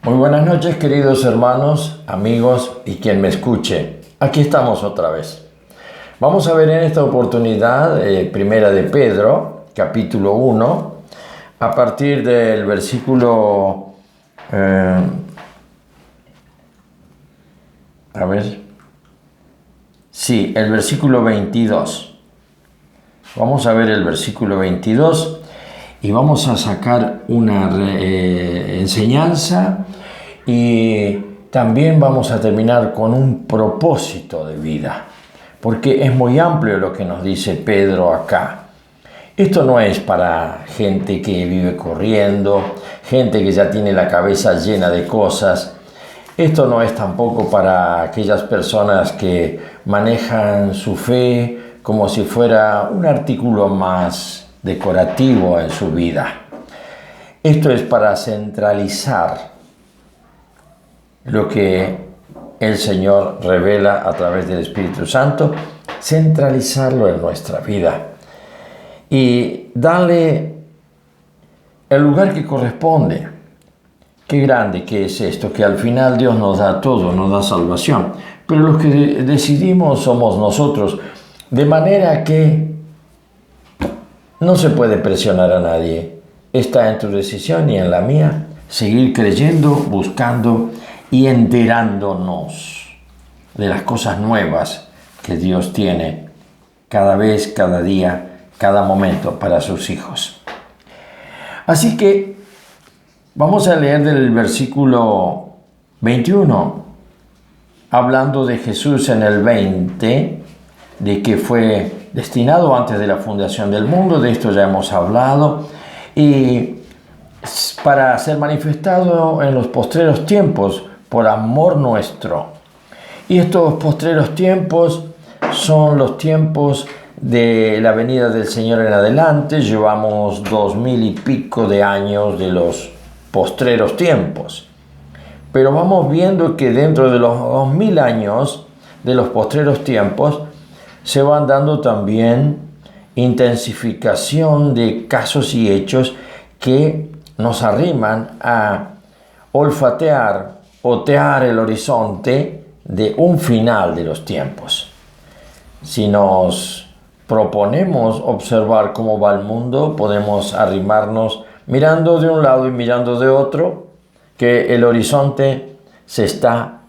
Muy buenas noches, queridos hermanos, amigos y quien me escuche. Aquí estamos otra vez. Vamos a ver en esta oportunidad Primera de Pedro, capítulo 1, a partir del versículo... el versículo 22. Vamos a ver el versículo 22 y vamos a sacar una enseñanza y también vamos a terminar con un propósito de vida, porque es muy amplio lo que nos dice Pedro acá. Esto no es para gente que vive corriendo, gente que ya tiene la cabeza llena de cosas. Esto no es tampoco para aquellas personas que manejan su fe como si fuera un artículo más decorativo en su vida. Esto es para centralizar lo que el Señor revela a través del Espíritu Santo, centralizarlo en nuestra vida y darle el lugar que corresponde. Qué grande que es esto, que al final Dios nos da todo, nos da salvación, pero los que decidimos somos nosotros, de manera que no se puede presionar a nadie. Está en tu decisión y en la mía seguir creyendo, buscando y enterándonos de las cosas nuevas que Dios tiene cada vez, cada día, cada momento para sus hijos. Así que vamos a leer del versículo 21, hablando de Jesús en el 20, de que fue destinado antes de la fundación del mundo, de esto ya hemos hablado, y para ser manifestado en los postreros tiempos por amor nuestro. Y estos postreros tiempos son los tiempos de la venida del Señor en adelante. Llevamos 2000 y pico de años de los postreros tiempos, pero vamos viendo que dentro de los 2000 años de los postreros tiempos se van dando también intensificación de casos y hechos que nos arriman a olfatear, otear el horizonte de un final de los tiempos. Si nos proponemos observar cómo va el mundo, podemos arrimarnos mirando de un lado y mirando de otro, que el horizonte se está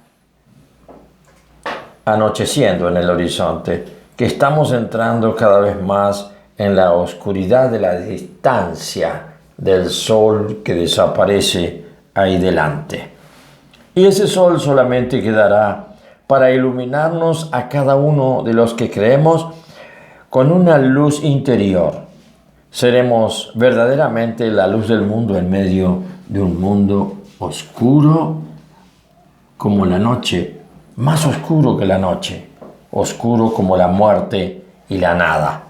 anocheciendo en el horizonte, que estamos entrando cada vez más en la oscuridad de la distancia del sol que desaparece ahí delante. Y ese sol solamente quedará para iluminarnos a cada uno de los que creemos con una luz interior. Seremos verdaderamente la luz del mundo en medio de un mundo oscuro como la noche, más oscuro que la noche, oscuro como la muerte y la nada.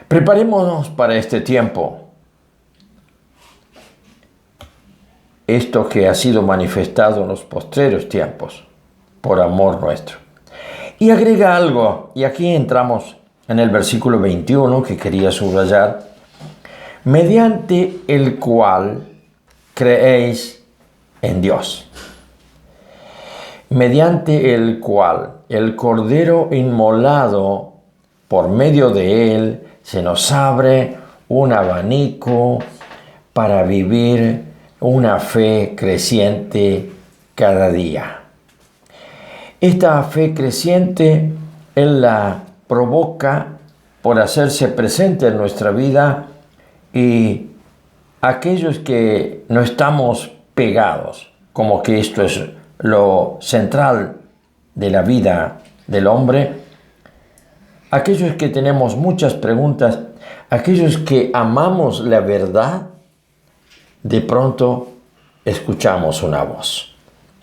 Preparémonos para este tiempo. Esto que ha sido manifestado en los postreros tiempos, por amor nuestro. Y agrega algo, y aquí entramos en el versículo 21 que quería subrayar, mediante el cual creéis en Dios, mediante el cual el Cordero inmolado, por medio de él, se nos abre un abanico para vivir una fe creciente cada día. Esta fe creciente Él la provoca por hacerse presente en nuestra vida, y aquellos que no estamos pegados, como que esto es lo central de la vida del hombre, aquellos que tenemos muchas preguntas, aquellos que amamos la verdad, de pronto escuchamos una voz.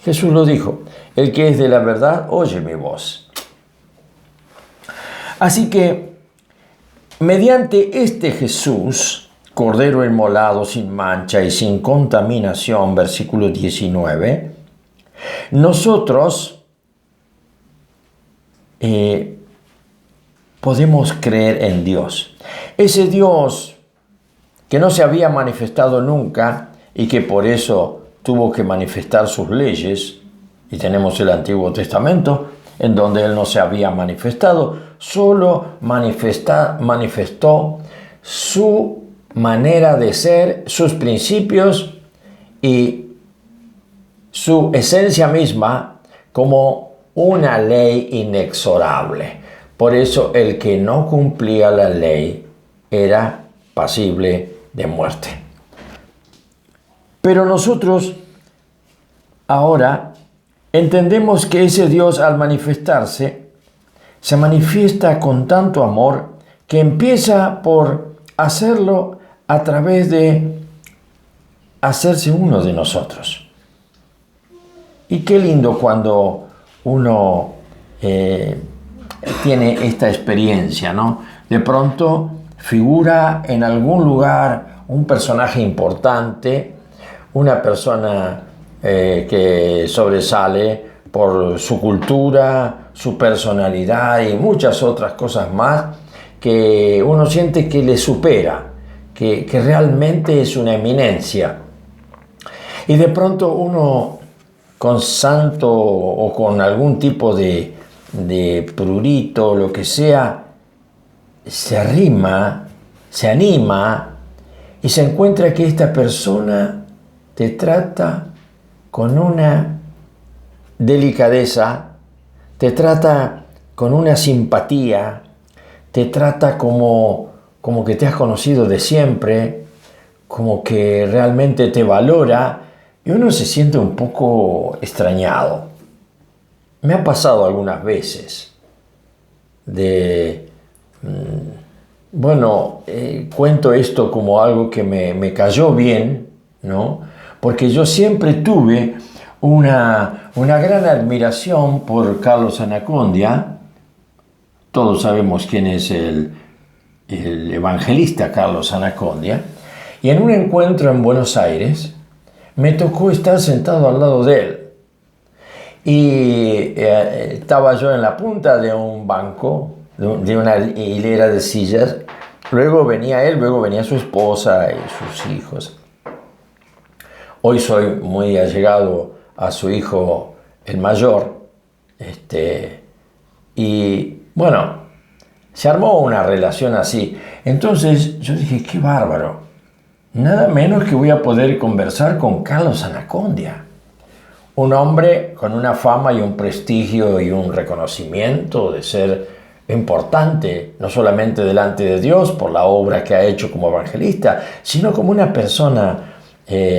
Jesús lo dijo: el que es de la verdad oye mi voz. Así que, mediante este Jesús, Cordero inmolado sin mancha y sin contaminación, versículo 19, nosotros podemos creer en Dios. Ese Dios que no se había manifestado nunca y que por eso tuvo que manifestar sus leyes, y tenemos el Antiguo Testamento, en donde Él no se había manifestado, solo manifestó su manera de ser, sus principios y su esencia misma como una ley inexorable. Por eso el que no cumplía la ley era pasible de muerte. Pero nosotros ahora entendemos que ese Dios, al manifestarse, se manifiesta con tanto amor que empieza por hacerlo a través de hacerse uno de nosotros. Y qué lindo cuando uno tiene esta experiencia, ¿no? De pronto figura en algún lugar un personaje importante, una persona que sobresale por su cultura, su personalidad y muchas otras cosas más, que uno siente que le supera, que realmente es una eminencia. Y de pronto uno, con santo o con algún tipo de prurito, lo que sea, se arrima, se anima y se encuentra que esta persona te trata con una delicadeza, te trata con una simpatía, te trata como que te has conocido de siempre, como que realmente te valora, y uno se siente un poco extrañado. Me ha pasado algunas veces cuento esto como algo que me cayó bien, ¿no? Porque yo siempre tuve una gran admiración por Carlos Anacondia. Todos sabemos quién es el evangelista Carlos Anacondia. Y en un encuentro en Buenos Aires me tocó estar sentado al lado de él. Y estaba yo en la punta de un banco, de una hilera de sillas. Luego venía él, luego venía su esposa y sus hijos. Hoy soy muy allegado a su hijo, el mayor. Y bueno, se armó una relación así. Entonces yo dije, qué bárbaro. Nada menos que voy a poder conversar con Carlos Anacondia. Un hombre con una fama y un prestigio y un reconocimiento de ser importante, no solamente delante de Dios por la obra que ha hecho como evangelista, sino como una persona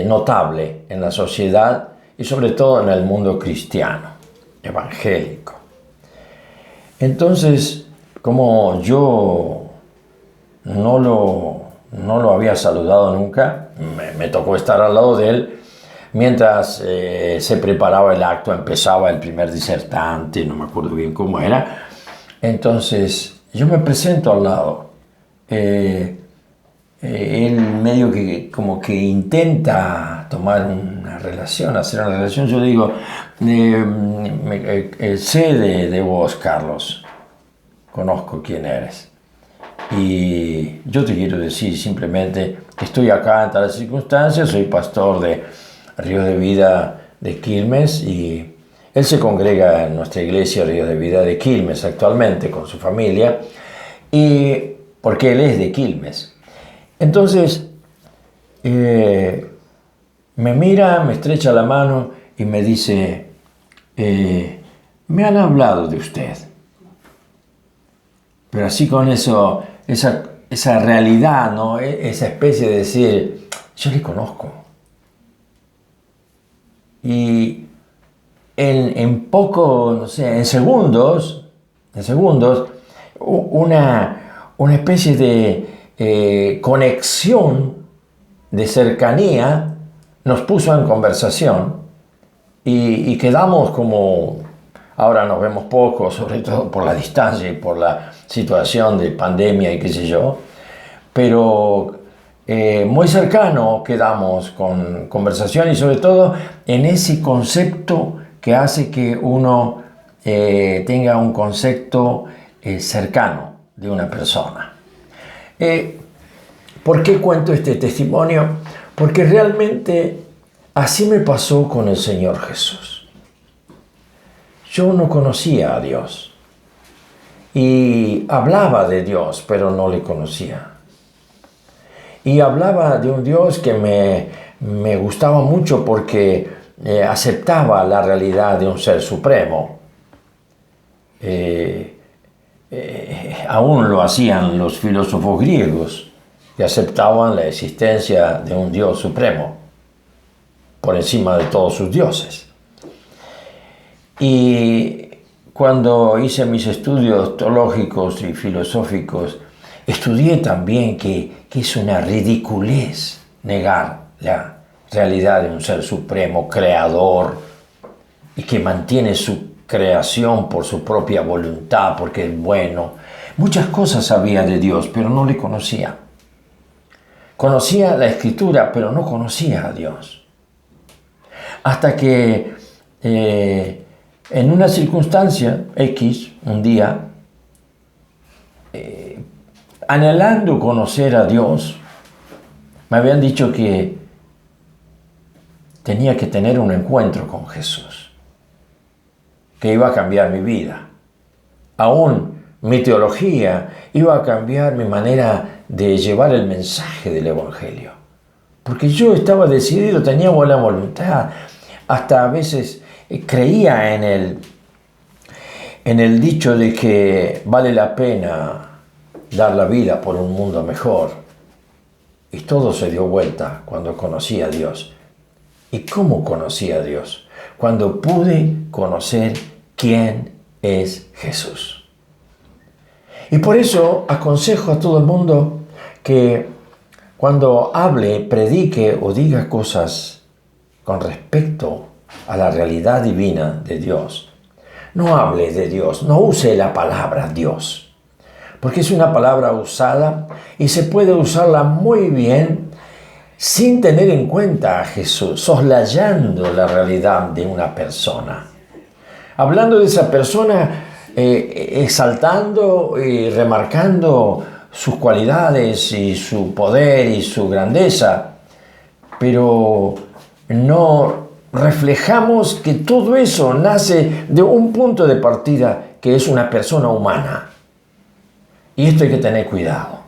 notable en la sociedad y sobre todo en el mundo cristiano, evangélico. Entonces, como yo no lo había saludado nunca, me tocó estar al lado de él. Mientras se preparaba el acto, empezaba el primer disertante, no me acuerdo bien cómo era. Entonces yo me presento al lado. Él medio que como que intenta tomar una relación, hacer una relación. Yo digo, sé de vos, Carlos, conozco quién eres. Y yo te quiero decir simplemente que estoy acá en tales circunstancias, soy pastor de Ríos de Vida de Quilmes y él se congrega en nuestra iglesia Ríos de Vida de Quilmes actualmente con su familia, y porque él es de Quilmes. Entonces me mira, me estrecha la mano y me dice, me han hablado de usted, pero así con eso, esa realidad, ¿no? Esa especie de decir, yo le conozco. Y en poco, no sé, en segundos, una especie de conexión, de cercanía, nos puso en conversación y quedamos como, ahora nos vemos poco, sobre todo por la distancia y por la situación de pandemia y qué sé yo, pero muy cercano quedamos con conversación y sobre todo en ese concepto que hace que uno tenga un concepto cercano de una persona. ¿Por qué cuento este testimonio? Porque realmente así me pasó con el Señor Jesús. Yo no conocía a Dios y hablaba de Dios, pero no le conocía. Y hablaba de un Dios que me gustaba mucho porque aceptaba la realidad de un ser supremo. Aún lo hacían los filósofos griegos, que aceptaban la existencia de un Dios supremo por encima de todos sus dioses. Y cuando hice mis estudios teológicos y filosóficos, estudié también que es una ridiculez negar la realidad de un ser supremo, creador, y que mantiene su creación por su propia voluntad, porque es bueno. Muchas cosas sabía de Dios, pero no le conocía. Conocía la Escritura, pero no conocía a Dios. Hasta que en una circunstancia X, un día, anhelando conocer a Dios, me habían dicho que tenía que tener un encuentro con Jesús, que iba a cambiar mi vida. Aún mi teología iba a cambiar mi manera de llevar el mensaje del Evangelio. Porque yo estaba decidido, tenía buena voluntad, hasta a veces creía en el dicho de que vale la pena dar la vida por un mundo mejor. Y todo se dio vuelta cuando conocí a Dios. ¿Y cómo conocí a Dios? Cuando pude conocer quién es Jesús. Y por eso aconsejo a todo el mundo que cuando hable, predique o diga cosas con respecto a la realidad divina de Dios, no hable de Dios, no use la palabra Dios, porque es una palabra usada y se puede usarla muy bien sin tener en cuenta a Jesús, soslayando la realidad de una persona. Hablando de esa persona, exaltando y remarcando sus cualidades y su poder y su grandeza, pero no reflejamos que todo eso nace de un punto de partida que es una persona humana. Y esto hay que tener cuidado.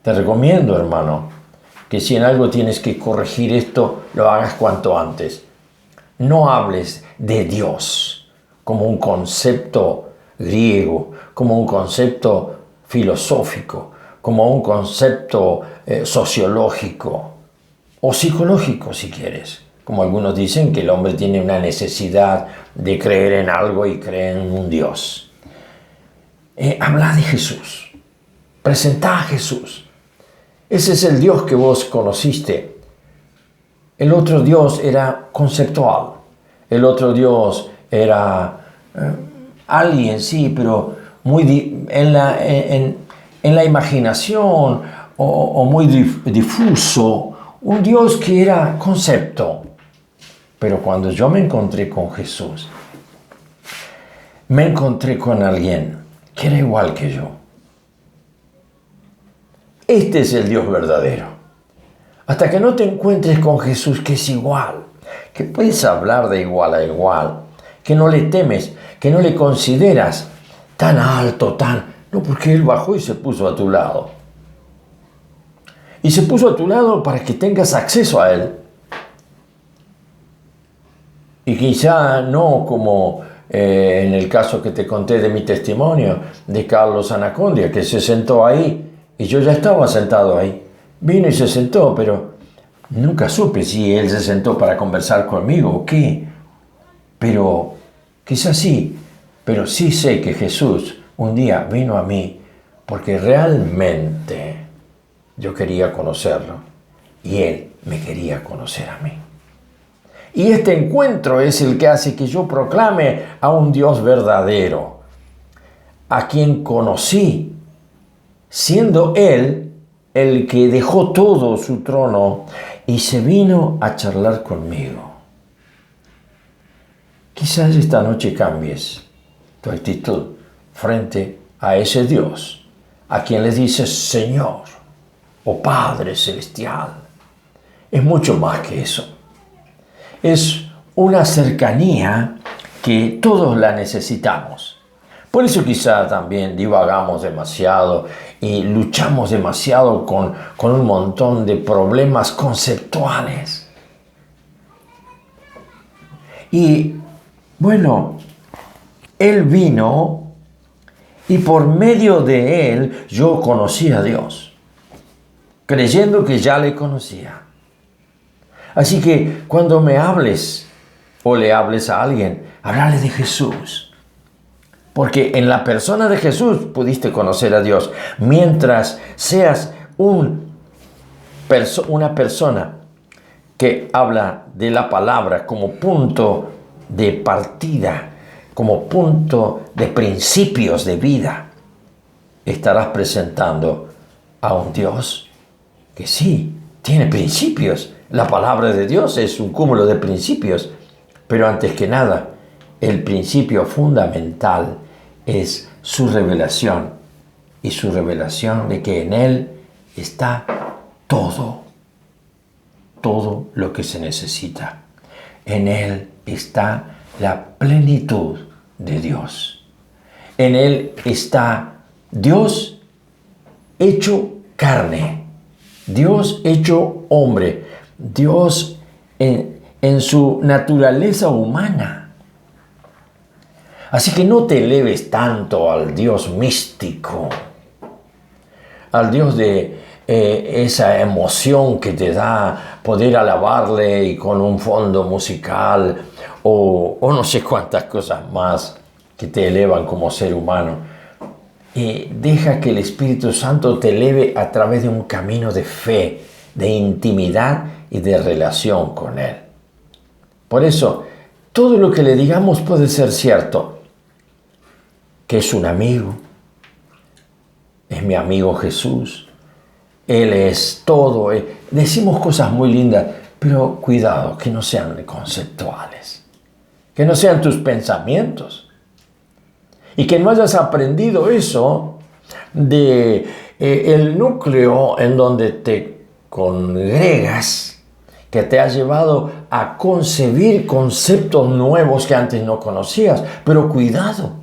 Te recomiendo, hermano, que si en algo tienes que corregir esto, lo hagas cuanto antes. No hables de Dios como un concepto griego, como un concepto filosófico, como un concepto sociológico o psicológico, si quieres. Como algunos dicen que el hombre tiene una necesidad de creer en algo y creer en un Dios. Habla de Jesús. Presentá a Jesús. Ese es el Dios que vos conociste. El otro Dios era conceptual. El otro Dios era alguien, sí, pero muy en la imaginación o muy difuso. Un Dios que era concepto. Pero cuando yo me encontré con Jesús, me encontré con alguien que era igual que yo. Este es el Dios verdadero. Hasta que no te encuentres con Jesús, que es igual, que puedes hablar de igual a igual, que no le temes, que no le consideras tan alto, no, porque Él bajó y se puso a tu lado. Y se puso a tu lado para que tengas acceso a Él. Y quizá no como en el caso que te conté de mi testimonio, de Carlos Anacondia, que se sentó ahí y yo ya estaba sentado ahí. Vino y se sentó, pero nunca supe si él se sentó para conversar conmigo o qué. Pero quizás sí, pero sí sé que Jesús un día vino a mí porque realmente yo quería conocerlo y Él me quería conocer a mí. Y este encuentro es el que hace que yo proclame a un Dios verdadero, a quien conocí, siendo Él el que dejó todo su trono y se vino a charlar conmigo. Quizás esta noche cambies tu actitud frente a ese Dios, a quien le dices Señor o Padre Celestial, es mucho más que eso. Es una cercanía que todos la necesitamos. Por eso quizá también divagamos demasiado y luchamos demasiado con un montón de problemas conceptuales. Y bueno, Él vino y por medio de Él yo conocí a Dios, creyendo que ya le conocía. Así que cuando me hables o le hables a alguien, háblale de Jesús. Porque en la persona de Jesús pudiste conocer a Dios. Mientras seas una persona que habla de la palabra como punto de partida, como punto de principios de vida, estarás presentando a un Dios que sí, tiene principios. La palabra de Dios es un cúmulo de principios, pero antes que nada, el principio fundamental es su revelación, y su revelación de que en Él está todo lo que se necesita. En Él está la plenitud de Dios. En Él está Dios hecho carne, Dios hecho hombre, Dios en su naturaleza humana. Así que no te eleves tanto al Dios místico, al Dios de esa emoción que te da poder alabarle y con un fondo musical o no sé cuántas cosas más que te elevan como ser humano. Deja que el Espíritu Santo te eleve a través de un camino de fe, de intimidad y de relación con Él. Por eso, todo lo que le digamos puede ser cierto, que es un amigo, es mi amigo Jesús, Él es todo. Decimos cosas muy lindas, pero cuidado, que no sean conceptuales, que no sean tus pensamientos. Y que no hayas aprendido eso de el núcleo en donde te congregas, que te ha llevado a concebir conceptos nuevos que antes no conocías. Pero cuidado,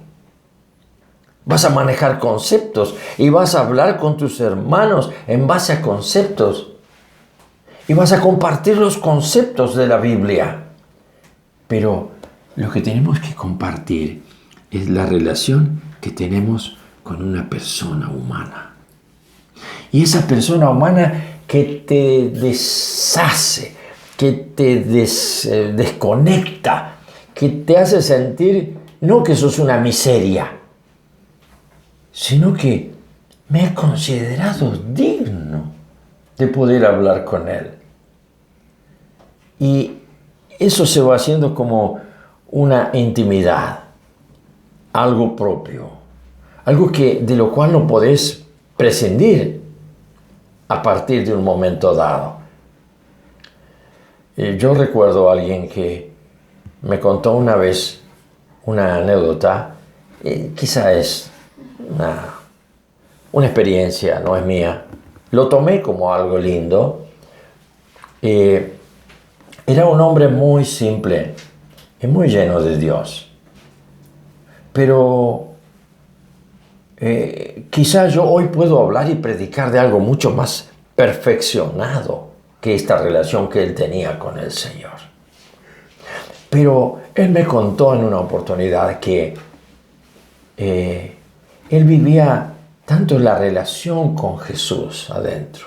vas a manejar conceptos y vas a hablar con tus hermanos en base a conceptos. Y vas a compartir los conceptos de la Biblia. Pero lo que tenemos que compartir es la relación que tenemos con una persona humana. Y esa persona humana que te deshace, que te desconecta, que te hace sentir no que sos una miseria, sino que me he considerado digno de poder hablar con Él. Y eso se va haciendo como una intimidad, algo propio, algo de lo cual no podés prescindir a partir de un momento dado. Yo recuerdo a alguien que me contó una vez una anécdota, quizá es una experiencia, no es mía. Lo tomé como algo lindo. Era un hombre muy simple y muy lleno de Dios. Pero quizá yo hoy puedo hablar y predicar de algo mucho más perfeccionado que esta relación que él tenía con el Señor. Pero él me contó en una oportunidad que él vivía tanto la relación con Jesús adentro,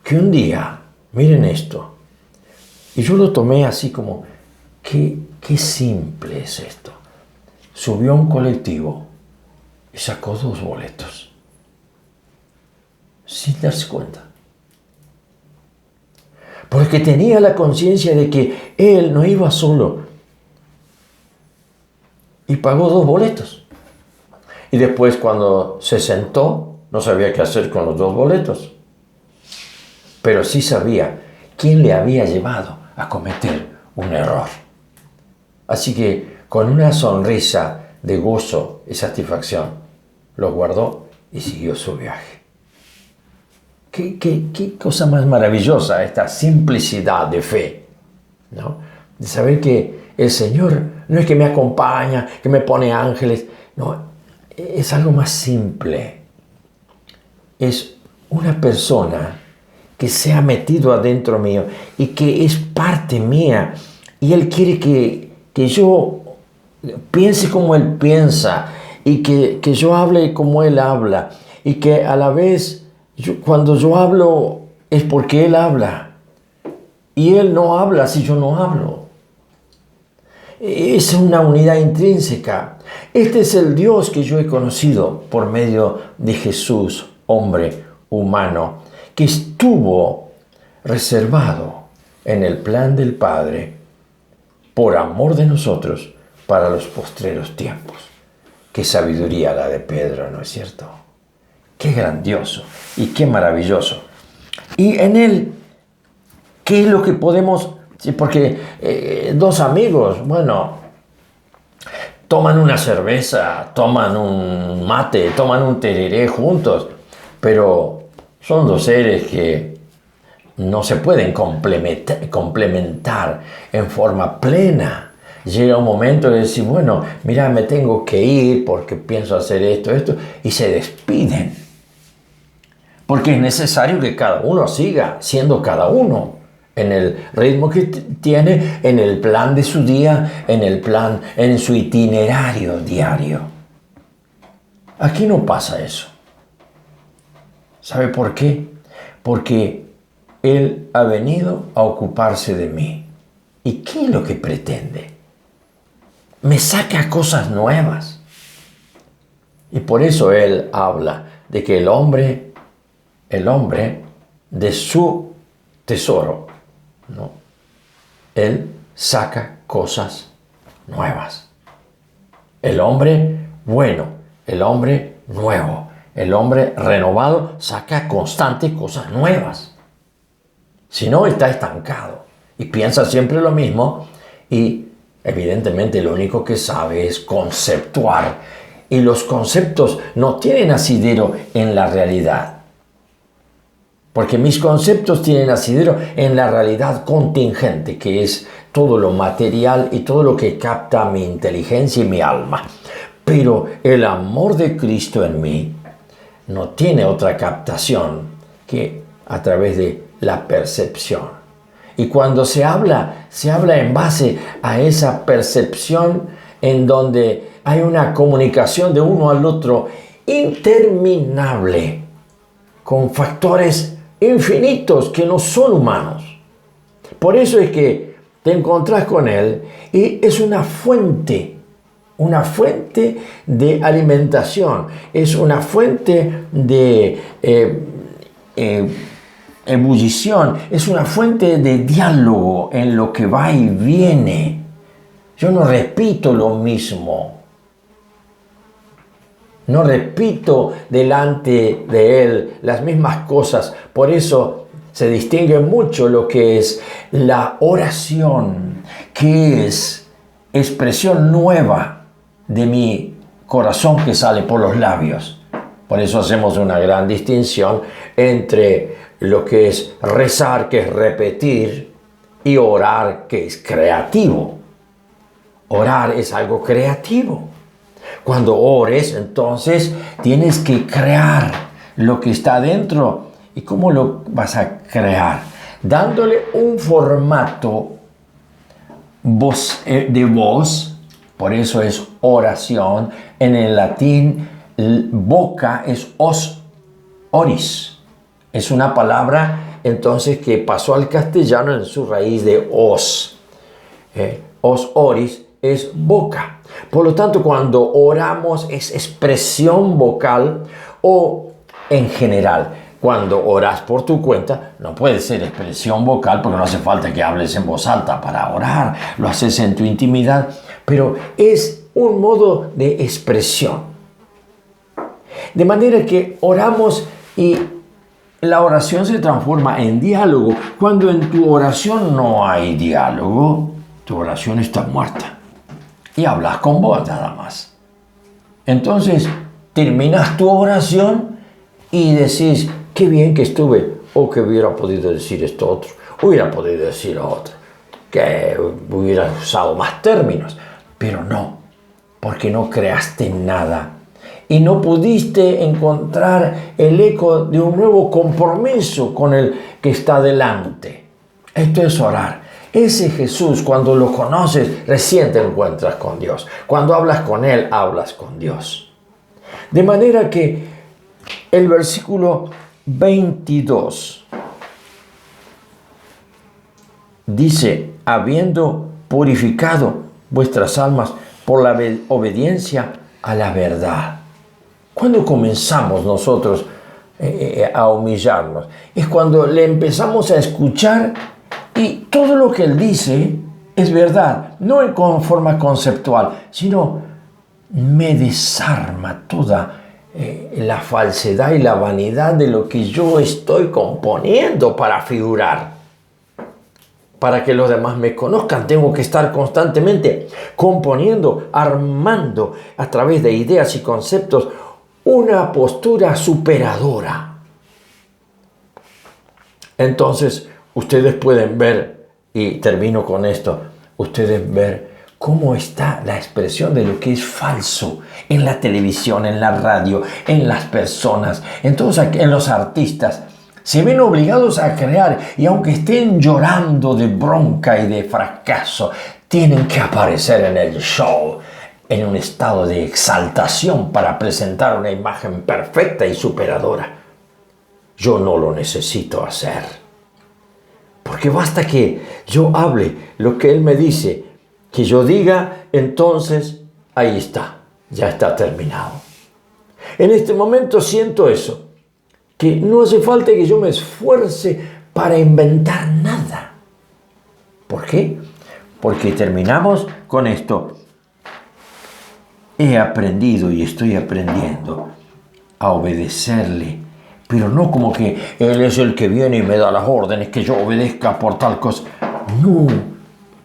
que un día, miren esto, y yo lo tomé así como, qué simple es esto. Subió a un colectivo y sacó 2 boletos, sin darse cuenta. Porque tenía la conciencia de que él no iba solo. Y pagó 2 boletos. Y después, cuando se sentó, no sabía qué hacer con los 2 boletos. Pero sí sabía quién le había llevado a cometer un error. Así que, con una sonrisa de gozo y satisfacción, lo guardó y siguió su viaje. Qué cosa más maravillosa esta simplicidad de fe, ¿no? De saber que el Señor no es que me acompaña, que me pone ángeles, no, es algo más simple. Es una persona que se ha metido adentro mío y que es parte mía. Y Él quiere que yo piense como Él piensa y que yo hable como Él habla. Y que a la vez, cuando yo hablo, es porque Él habla. Y Él no habla si yo no hablo. Es una unidad intrínseca. Este es el Dios que yo he conocido por medio de Jesús, hombre humano, que estuvo reservado en el plan del Padre por amor de nosotros para los postreros tiempos. Qué sabiduría la de Pedro, ¿no es cierto? Qué grandioso y qué maravilloso. Y en Él, ¿qué es lo que podemos? Sí, porque dos amigos, bueno, toman una cerveza, toman un mate, toman un tereré juntos, pero son dos seres que no se pueden complementar en forma plena. Llega un momento de decir, bueno, mira, me tengo que ir porque pienso hacer esto, y se despiden. Porque es necesario que cada uno siga siendo cada uno en el ritmo que tiene, en el plan de su día, en su itinerario diario. Aquí no pasa eso. ¿Sabe por qué? Porque Él ha venido a ocuparse de mí. ¿Y qué es lo que pretende? Me saca cosas nuevas. Y por eso Él habla de que el hombre de su tesoro, ¿no? Él saca cosas nuevas. El hombre bueno, el hombre nuevo, el hombre renovado saca constantes cosas nuevas. Si no, está estancado y piensa siempre lo mismo y evidentemente lo único que sabe es conceptuar. Y los conceptos no tienen asidero en la realidad. Porque mis conceptos tienen asidero en la realidad contingente, que es todo lo material y todo lo que capta mi inteligencia y mi alma. Pero el amor de Cristo en mí no tiene otra captación que a través de la percepción. Y cuando se habla en base a esa percepción en donde hay una comunicación de uno al otro interminable, con factores infinitos que no son humanos. Por eso es que te encontrás con Él y es una fuente de alimentación, es una fuente de ebullición, es una fuente de diálogo en lo que va y viene. Yo no repito lo mismo. No repito delante de Él las mismas cosas. Por eso se distingue mucho lo que es la oración, que es expresión nueva de mi corazón que sale por los labios. Por eso hacemos una gran distinción entre lo que es rezar, que es repetir, y orar, que es creativo. Orar es algo creativo. Cuando ores, entonces, tienes que crear lo que está dentro. ¿Y cómo lo vas a crear? Dándole un formato de voz, por eso es oración. En el latín, boca es os oris. Es una palabra, entonces, que pasó al castellano en su raíz de os. Os oris es boca. Por lo tanto, cuando oramos es expresión vocal o en general. Cuando oras por tu cuenta, no puede ser expresión vocal porque no hace falta que hables en voz alta para orar. Lo haces en tu intimidad, pero es un modo de expresión. De manera que oramos y la oración se transforma en diálogo. Cuando en tu oración no hay diálogo, tu oración está muerta. Y hablas con vos nada más. Entonces terminas tu oración y decís, qué bien que estuve, o que hubiera podido decir esto otro, hubiera podido decir otro, que hubiera usado más términos, pero no, porque no creaste nada y no pudiste encontrar el eco de un nuevo compromiso con el que está delante. Esto es orar. Ese Jesús, cuando lo conoces, recién te encuentras con Dios. Cuando hablas con Él, hablas con Dios. De manera que el versículo 22 dice, habiendo purificado vuestras almas por la obediencia a la verdad. Cuando comenzamos nosotros a humillarnos, es cuando le empezamos a escuchar y todo lo que Él dice es verdad, no en forma conceptual, sino me desarma toda la falsedad y la vanidad de lo que yo estoy componiendo para figurar. Para que los demás me conozcan, tengo que estar constantemente componiendo, armando a través de ideas y conceptos una postura superadora. Entonces, ustedes pueden ver, y termino con esto, ustedes ver cómo está la expresión de lo que es falso en la televisión, en la radio, en las personas, en los artistas. Se ven obligados a crear y aunque estén llorando de bronca y de fracaso, tienen que aparecer en el show en un estado de exaltación para presentar una imagen perfecta y superadora. Yo no lo necesito hacer, porque basta que yo hable lo que Él me dice, que yo diga, entonces ahí está, ya está terminado. En este momento siento eso, que no hace falta que yo me esfuerce para inventar nada. ¿Por qué? Porque terminamos con esto. He aprendido y estoy aprendiendo a obedecerle, pero no como que Él es el que viene y me da las órdenes, que yo obedezca por tal cosa. No,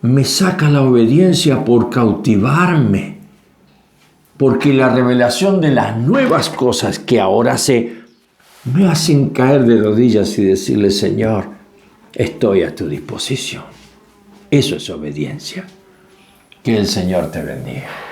me saca la obediencia por cautivarme, porque la revelación de las nuevas cosas que ahora sé me hacen caer de rodillas y decirle, Señor, estoy a tu disposición. Eso es obediencia. Que el Señor te bendiga.